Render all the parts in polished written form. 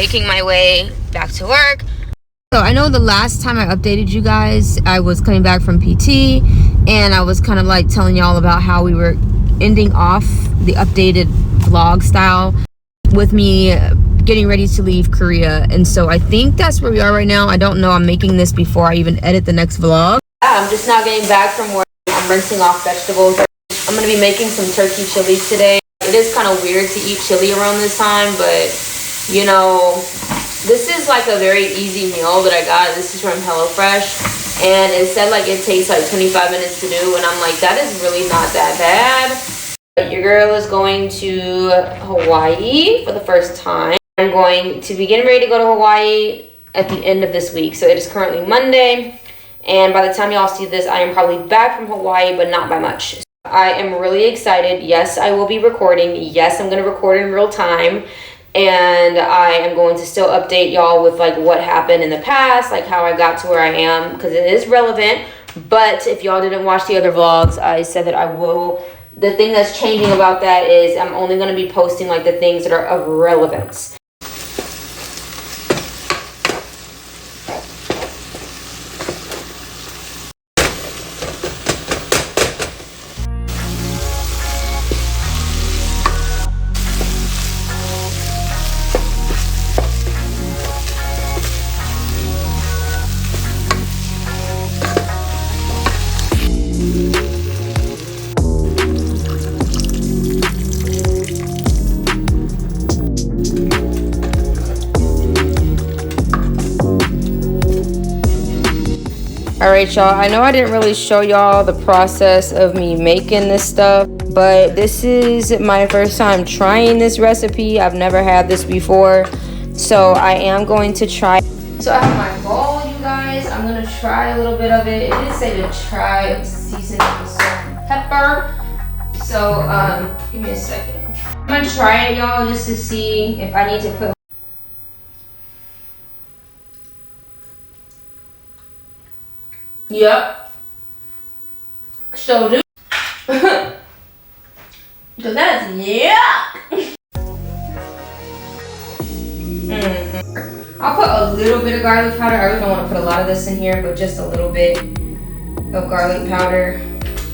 Making my way back to work. So I know the last time I updated you guys, I was coming back from PT, and I was kind of like telling y'all about how we were ending off the updated vlog style with me getting ready to leave Korea. And so I think that's where we are right now. I don't know. I'm making this before I even edit the next vlog. I'm just now getting back from work. I'm rinsing off vegetables. I'm going to be making some turkey chili today. It is kind of weird to eat chili around this time, but you know, this is like a very easy meal that I got. This is from HelloFresh, and it said like it takes like 25 minutes to do, and I'm like, that is really not that bad. Your girl is going to Hawaii for the first time. I'm going to be getting ready to go to Hawaii at the end of this week. So it is currently Monday, and by the time y'all see this, I am probably back from Hawaii, but not by much. I am really excited. Yes, I will be recording. Yes, I'm going to record in real time. And I am going to still update y'all with like what happened in the past, like how I got to where I am, because it is relevant. But if y'all didn't watch the other vlogs, I said that I will. The thing that's changing about that is I'm only going to be posting like the things that are of relevance. Alright y'all, I know I didn't really show y'all the process of me making this stuff, but this is my first time trying this recipe. I've never had this before, so I am going to try. So I have my bowl, you guys. I'm going to try a little bit of it. It did say to try season with salt and pepper. So give me a second. I'm going to try it, y'all, just to see if I need to put. Yep. So do. Because that's yuck. I'll put a little bit of garlic powder. I really don't want to put a lot of this in here, but just a little bit of garlic powder.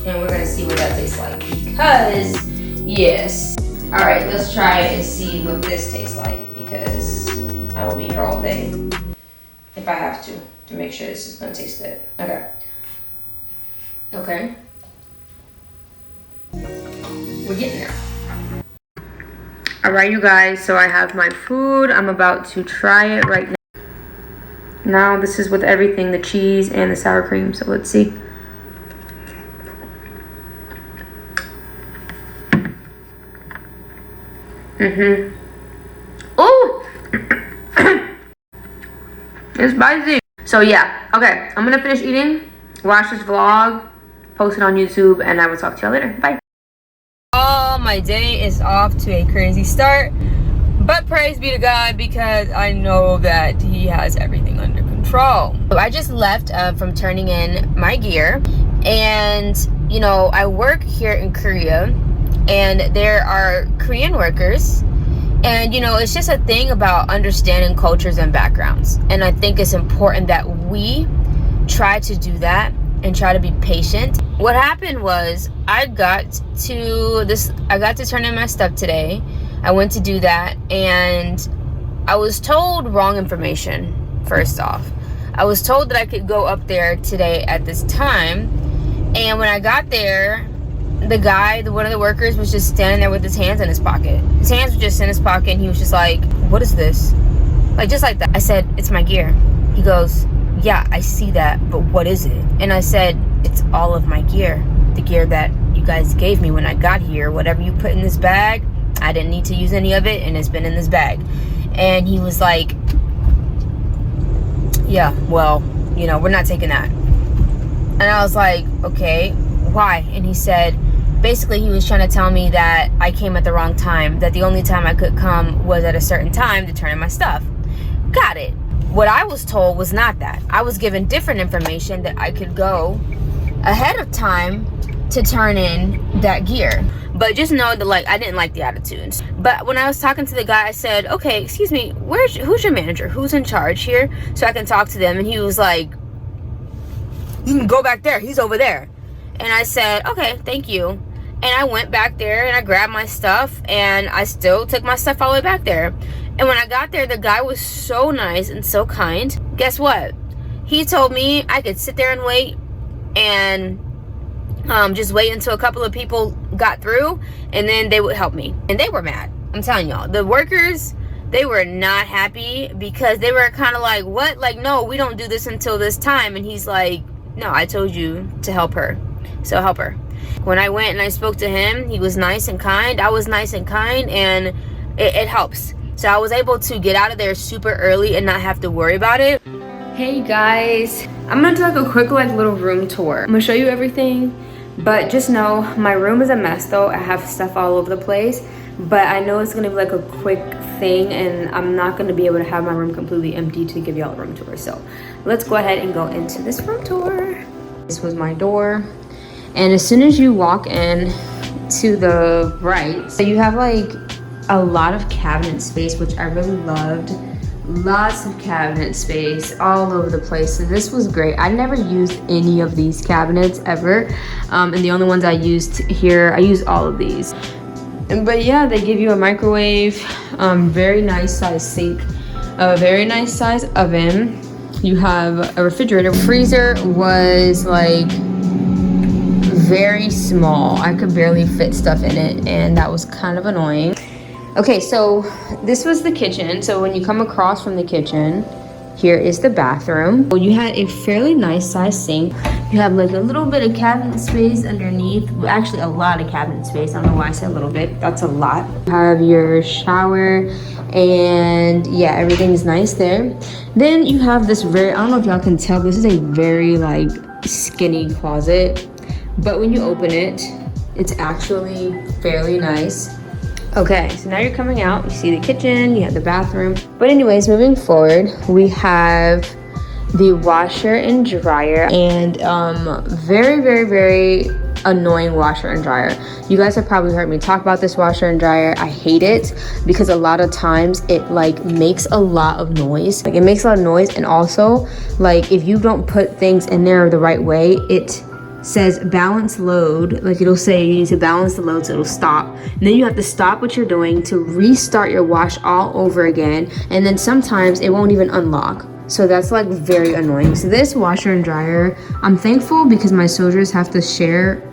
And we're going to see what that tastes like. Because, yes. Alright, let's try it and see what this tastes like. Because I will be here all day. If I have to make sure this is going to taste good. Okay. We're getting there. Alright, you guys, so I have my food. I'm about to try it right now. Now, this is with everything, the cheese and the sour cream. So let's see. Oh! It's spicy. So yeah, okay, I'm gonna finish eating, watch this vlog, post it on YouTube, and I will talk to y'all later. Bye. Oh, my day is off to a crazy start, but praise be to God, because I know that he has everything under control. So I just left from turning in my gear, and you know, I work here in Korea, and there are Korean workers. And you know, it's just a thing about understanding cultures and backgrounds, and I think it's important that we try to do that and try to be patient. What happened was I got to turn in my stuff today. I went to do that, and I was told wrong information. First off, I was told that I could go up there today at this time, and when I got there, the guy, one of the workers, was just standing there with his hands in his pocket. His hands were just in his pocket, and he was just like, what is this? Like, just like that. I said, it's my gear. He goes, yeah, I see that, but what is it? And I said, it's all of my gear. The gear that you guys gave me when I got here. Whatever you put in this bag, I didn't need to use any of it, and it's been in this bag. And he was like, yeah, well, you know, we're not taking that. And I was like, okay, why? And he said, basically he was trying to tell me that I came at the wrong time, that the only time I could come was at a certain time to turn in my stuff. Got it. What I was told was not that. I was given different information, that I could go ahead of time to turn in that gear. But just know that, like, I didn't like the attitudes. But when I was talking to the guy, I said, okay, excuse me, who's your manager? Who's in charge here? So I can talk to them. And he was like, you can go back there. He's over there. And I said, okay, thank you. And I went back there and I grabbed my stuff, and I still took my stuff all the way back there. And when I got there, the guy was so nice and so kind. Guess what? He told me I could sit there and wait, and just wait until a couple of people got through, and then they would help me. And they were mad. I'm telling y'all, the workers, they were not happy, because they were kind of like, what? Like, no, we don't do this until this time. And he's like, no, I told you to help her, so help her. When I went and I spoke to him, he was nice and kind. I was nice and kind, and it helps. So I was able to get out of there super early and not have to worry about it. Hey guys, I'm gonna do like a quick little room tour. I'm gonna show you everything, but just know my room is a mess though. I have stuff all over the place, but I know it's gonna be like a quick thing, and I'm not gonna be able to have my room completely empty to give y'all a room tour. So let's go ahead and go into this room tour. This was my door. And as soon as you walk in to the right, so you have like a lot of cabinet space, which I really loved. Lots of cabinet space all over the place. So this was great. I never used any of these cabinets ever. And the only ones I used here, I used all of these. But yeah, they give you a microwave, very nice size sink, a very nice size oven. You have a refrigerator. Freezer was like very small. I could barely fit stuff in it, and that was kind of annoying. Okay, so this was the kitchen. So when you come across from the kitchen, here is the bathroom. Well, you had a fairly nice size sink. You have like a little bit of cabinet space underneath. Well, actually a lot of cabinet space. I don't know why I said a little bit. That's a lot. You have your shower, and yeah, everything's nice there. Then you have this very, I don't know if y'all can tell, this is a very like skinny closet. But when you open it, it's actually fairly nice. Okay, so now you're coming out. You see the kitchen, you have the bathroom. But anyways, moving forward, we have the washer and dryer, and very, very, very annoying washer and dryer. You guys have probably heard me talk about this washer and dryer. I hate it because a lot of times it like makes a lot of noise. Like it makes a lot of noise, and also like if you don't put things in there the right way, it says balance load. Like it'll say you need to balance the load, so it'll stop, and then you have to stop what you're doing to restart your wash all over again, and then sometimes it won't even unlock. So that's like very annoying. So this washer and dryer, I'm thankful because my soldiers have to share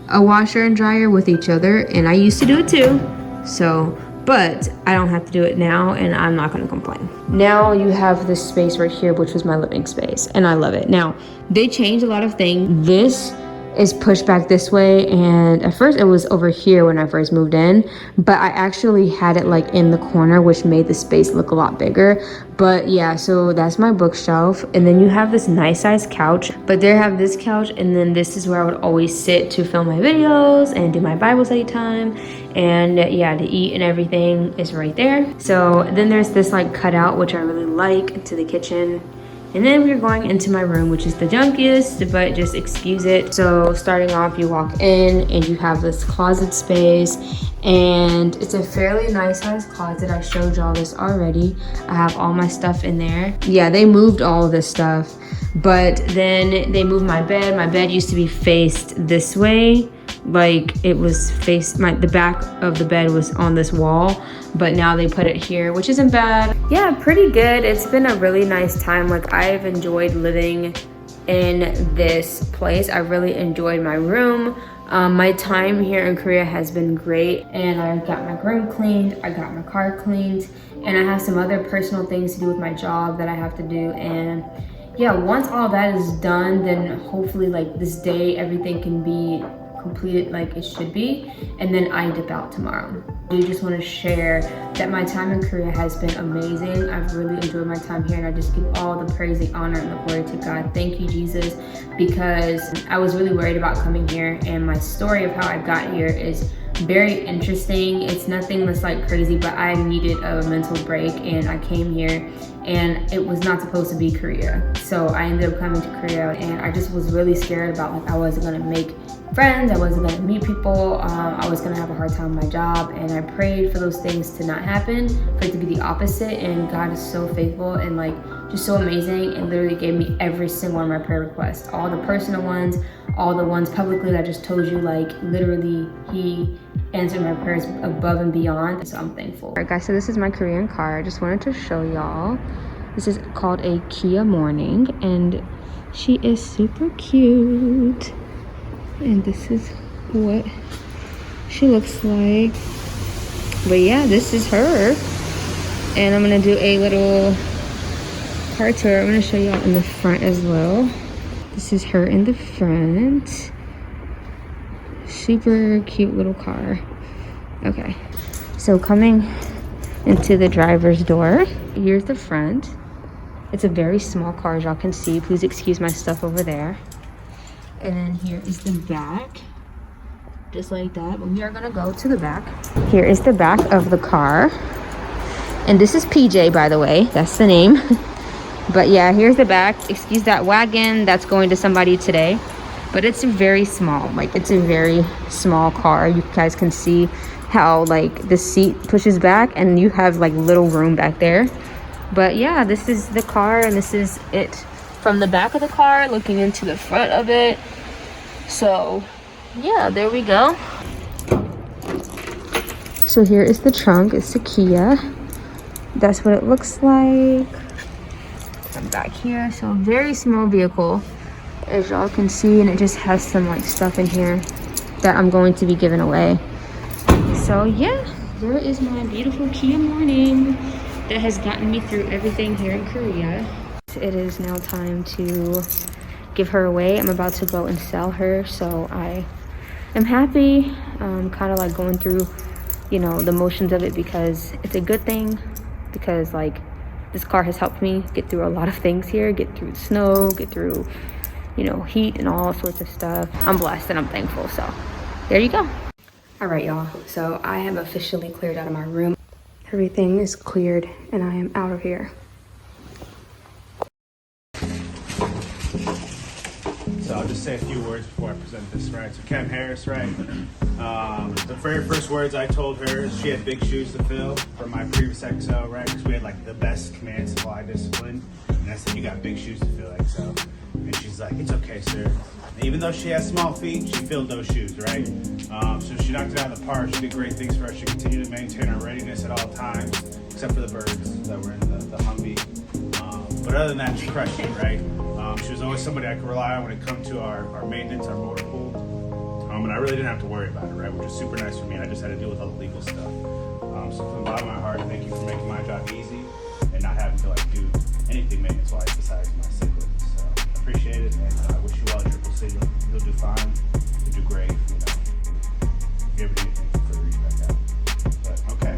a washer and dryer with each other, and I used to do it too. So but I don't have to do it now, and I'm not gonna complain. Now you have this space right here, which was my living space, and I love it. Now, they changed a lot of things. This is pushed back this way, and at first it was over here when I first moved in, but I actually had it like in the corner, which made the space look a lot bigger. But yeah, so that's my bookshelf, and then you have this nice size couch. But there have this couch, and then this is where I would always sit to film my videos and do my Bible study time, and yeah, to eat and everything is right there. So then there's this like cutout, which I really like, to the kitchen. And then we're going into my room, which is the junkiest, but just excuse it. So starting off, you walk in and you have this closet space, and it's a fairly nice size closet. I showed y'all this already. I have all my stuff in there. Yeah, they moved all of this stuff, but then they moved my bed. My bed used to be faced this way. Like it was faced, the back of the bed was on this wall, but now they put it here, which isn't bad. Yeah, pretty good. It's been a really nice time. Like I've enjoyed living in this place. I really enjoyed my room. My time here in Korea has been great, and I got my room cleaned, I got my car cleaned, and I have some other personal things to do with my job that I have to do. And yeah, once all that is done, then hopefully like this day, everything can be completed like it should be, and then I dip out tomorrow. I just want to share that my time in Korea has been amazing. I've really enjoyed my time here, and I just give all the praise, the honor, and the glory to God. Thank you, Jesus, because I was really worried about coming here, and my story of how I got here is very interesting. It's nothing that's like crazy, but I needed a mental break and I came here, and it was not supposed to be Korea. So I ended up coming to Korea, and I just was really scared about like I wasn't gonna make friends, I wasn't gonna meet people, I was gonna have a hard time with my job, and I prayed for those things to not happen, for it to be the opposite. And God is so faithful and like just so amazing, and literally gave me every single one of my prayer requests, all the personal ones, all the ones publicly that I just told you. Like literally he answered my prayers above and beyond, so I'm thankful. All right guys, so this is my Korean car. I just wanted to show y'all. This is called a Kia Morning, and she is super cute. And this is what she looks like. But yeah, this is her. And I'm gonna do a little car tour. I'm gonna show y'all in the front as well. This is her in the front. Super cute little car. Okay, so coming into the driver's door, here's the front. It's a very small car, as y'all can see. Please excuse my stuff over there. And then here is the back, just like that. But we are gonna go to the back. Here is the back of the car, and this is PJ, by the way, that's the name. But yeah, here's the back. Excuse that wagon, that's going to somebody today. But it's very small, like it's a very small car. You guys can see how like the seat pushes back, and you have like little room back there. But yeah, this is the car, and this is it from the back of the car looking into the front of it. So yeah, there we go. So here is the trunk. It's a Kia. That's what it looks like. I'm back here. So a very small vehicle, as y'all can see, and it just has some like stuff in here that I'm going to be giving away. So yeah, there is my beautiful Kia Morning that has gotten me through everything here in Korea. It is now time to give her away. I'm about to go and sell her, so I am happy. Kind of like going through, you know, the motions of it, because it's a good thing, because like this car has helped me get through a lot of things here, get through snow, get through, you know, heat and all sorts of stuff. I'm blessed and I'm thankful. So there you go. All right, y'all, so I have officially cleared out of my room. Everything is cleared and I am out of here. So I'll just say a few words before I present this, right? So Kim Harris, right? The very first words I told her is she had big shoes to fill for my previous XO, right? Because we had like the best command supply discipline. And I said, you got big shoes to fill, XO. And she's like, it's okay, sir. And even though she has small feet, she filled those shoes, right? So she knocked it out of the park. She did great things for us. She continued to maintain our readiness at all times, except for the birds that were in the Humvee. But other than that, she crushed it, right? She was always somebody I could rely on when it come to our maintenance, our motor pool. And I really didn't have to worry about it, right? Which is super nice for me. I just had to deal with all the legal stuff. So from the bottom of my heart, thank you for making my job easy and not having to like do anything maintenance-wise besides my sick leave. So I appreciate it, and I wish you well at Triple C. You'll do fine. You'll do great. You know, if you ever need anything, feel free to reach back out. But okay.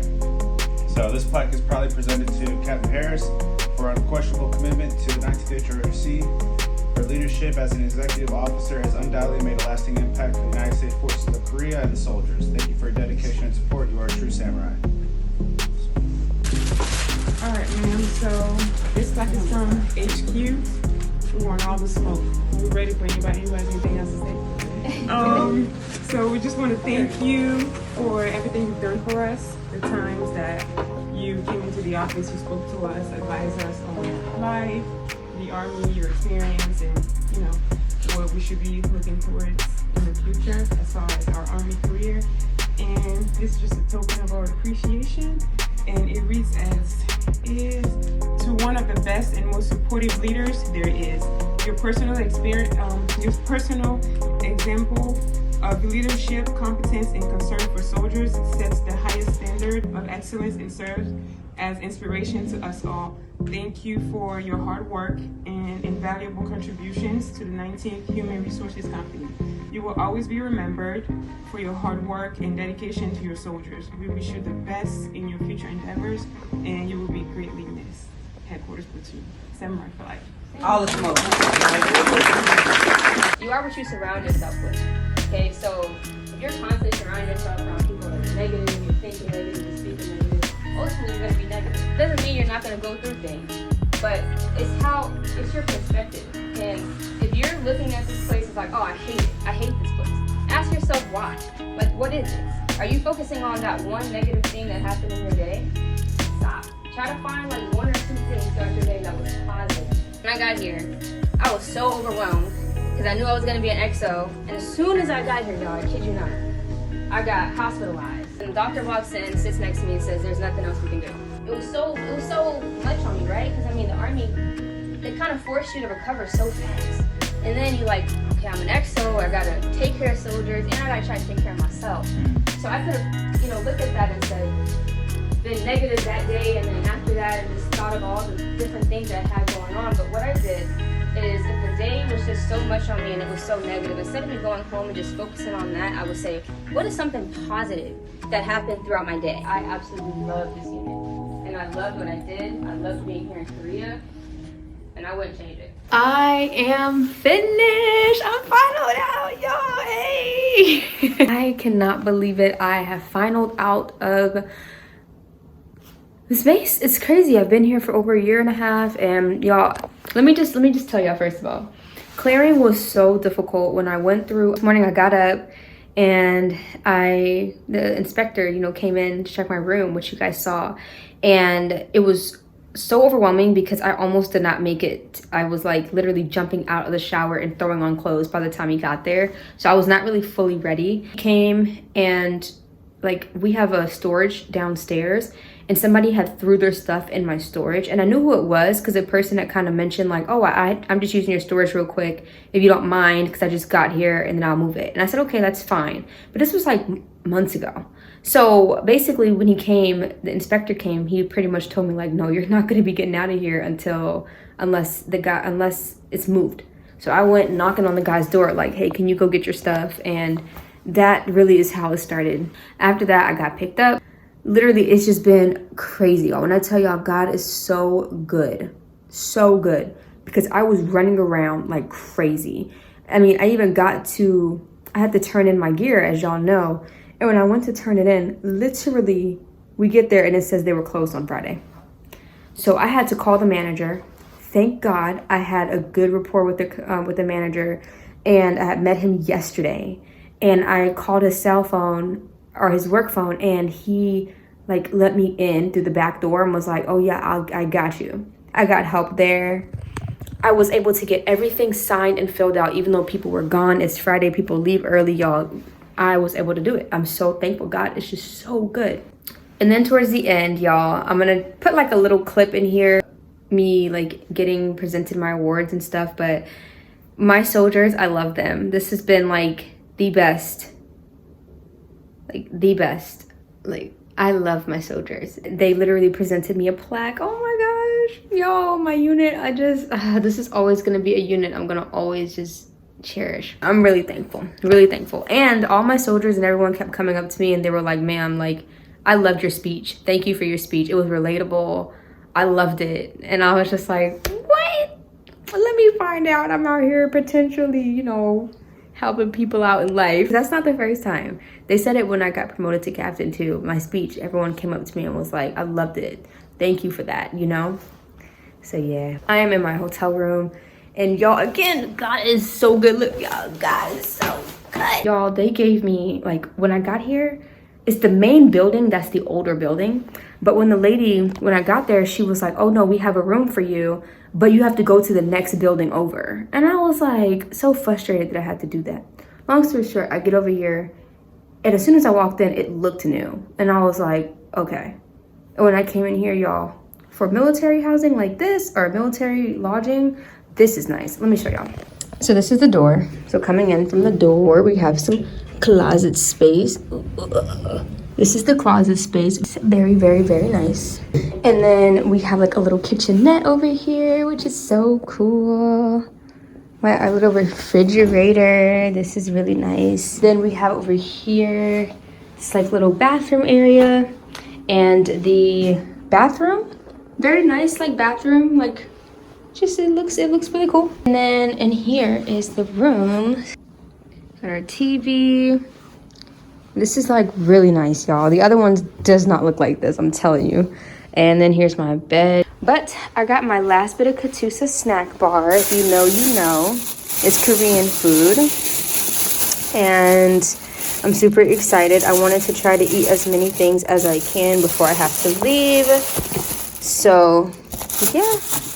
So this plaque is probably presented to Captain Harris for unquestionable commitment to the 19th HRC. Her leadership as an executive officer has undoubtedly made a lasting impact for the United States Forces of Korea and the soldiers. Thank you for your dedication and support. You are a true samurai. All right, ma'am. So this plaque is from HQ. We want all the smoke. We're ready for anybody who has anything else to say. So we just want to thank you for everything you've done for us. The times that you came into the office, you spoke to us, advised us on life, the Army, your experience, and you know what we should be looking towards in the future as far as our Army career. And this is just a token of our appreciation. And it reads as is: to one of the best and most supportive leaders there is. Your personal experience, your personal example of leadership, competence, and concern for soldiers sets the highest standard of excellence and serves as inspiration to us all. Thank you for your hard work and invaluable contributions to the 19th Human Resources Company. You will always be remembered for your hard work and dedication to your soldiers. We wish you the best in your future endeavors, and you will be greatly missed. Headquarters Platoon, Samurai for life. All the smoke. You are what you surround yourself with. Okay, so if you're constantly surrounding yourself around people that are negative, you're thinking negative, you're speaking negative, ultimately you're gonna be negative. Doesn't mean you're not gonna go through things, but it's your perspective. And if you're looking at this place, it's like, oh, I hate this place. Ask yourself why. Like, what is this? Are you focusing on that one negative thing that happened in your day? Stop. Try to find like 1 or 2 things throughout your day that was positive. When I got here, I was so overwhelmed because I knew I was gonna be an XO. And as soon as I got here, y'all, I kid you not, I got hospitalized. And the doctor walks in, sits next to me and says, there's nothing else we can do. It was so much on me, right? Because I mean, the Army, they kind of force you to recover so fast. And then you like, okay, I'm an XO, I gotta take care of soldiers, and I gotta try to take care of myself. So I could have, looked at that and said, been negative that day, and then after that, I just thought of all the different things that I had going on. But what I did is, if the day was just so much on me and it was so negative, instead of me going home and just focusing on that, I would say, what is something positive that happened throughout my day? I absolutely love this unit, and I loved what I did. I loved being here in Korea, and I wouldn't change it. I am finished. I'm finaled out, y'all. Hey. I cannot believe it. I have finaled out of the space. It's crazy. I've been here for over 1.5 years, and y'all, let me just tell y'all, first of all, clearing was so difficult. When I went through this morning, I got up and the inspector, came in to check my room, which you guys saw, and it was so overwhelming because I almost did not make it. I was like literally jumping out of the shower and throwing on clothes by the time he got there. So I was not really fully ready. He came, and like, we have a storage downstairs, and somebody had threw their stuff in my storage, and I knew who it was because the person had kind of mentioned like, oh, I'm just using your storage real quick if you don't mind, because I just got here and then I'll move it. And I said, okay, that's fine. But this was like months ago. So basically when he came, the inspector came, he pretty much told me like, no, you're not going to be getting out of here unless it's moved. So I went knocking on the guy's door like, hey, can you go get your stuff? And that really is how it started. After that, I got picked up. Literally, it's just been crazy, y'all. When I tell y'all, God is so good, because I was running around like crazy. I mean, I had to turn in my gear, as y'all know. And when I went to turn it in, literally, we get there and it says they were closed on Friday. So I had to call the manager. Thank God I had a good rapport with the manager, and I had met him yesterday. And I called his cell phone or his work phone, and he like let me in through the back door and was like, oh yeah, I got you. I got help there. I was able to get everything signed and filled out, even though people were gone. It's Friday, people leave early, y'all. I was able to do it. I'm so thankful. God is just so good. And then towards the end, y'all, I'm gonna put like a little clip in here, me like getting presented my awards and stuff. But my soldiers, I love them. This has been like the best. Like, I love my soldiers. They literally presented me a plaque. Oh my gosh, y'all, my unit, this is always gonna be a unit I'm gonna always just cherish. I'm really thankful. And all my soldiers and everyone kept coming up to me and they were like, ma'am, like, I loved your speech. Thank you for your speech. It was relatable. I loved it. And I was just like, what? Let me find out. I'm out here potentially, helping people out in life. That's not the first time. They said it when I got promoted to captain too. My speech, everyone came up to me and was like, I loved it. Thank you for that, So yeah, I am in my hotel room. And y'all, again, God is so good. Look, y'all, God is so good. Y'all, they gave me, like, when I got here, it's the main building, that's the older building. But when I got there, she was like, oh no, we have a room for you, but you have to go to the next building over. And I was like, so frustrated that I had to do that. Long story short, I get over here, and as soon as I walked in, it looked new. And I was like, okay. And when I came in here, y'all, for military housing like this, or military lodging, this is nice. Let me show y'all. So this is the door. So coming in from the door, we have some closet space. This is the closet space. It's very, very, very nice. And then we have like a little kitchenette over here, which is so cool. Our little refrigerator. This is really nice. Then we have over here this like little bathroom area. And the bathroom, very nice like bathroom, like just it looks really cool. And then in here is the room. Got our TV. This is like really nice, y'all. The other one does not look like this, I'm telling you. And then here's my bed. But I got my last bit of Katusa snack bar. If you know, you know. It's Korean food. And I'm super excited. I wanted to try to eat as many things as I can before I have to leave. So, yeah.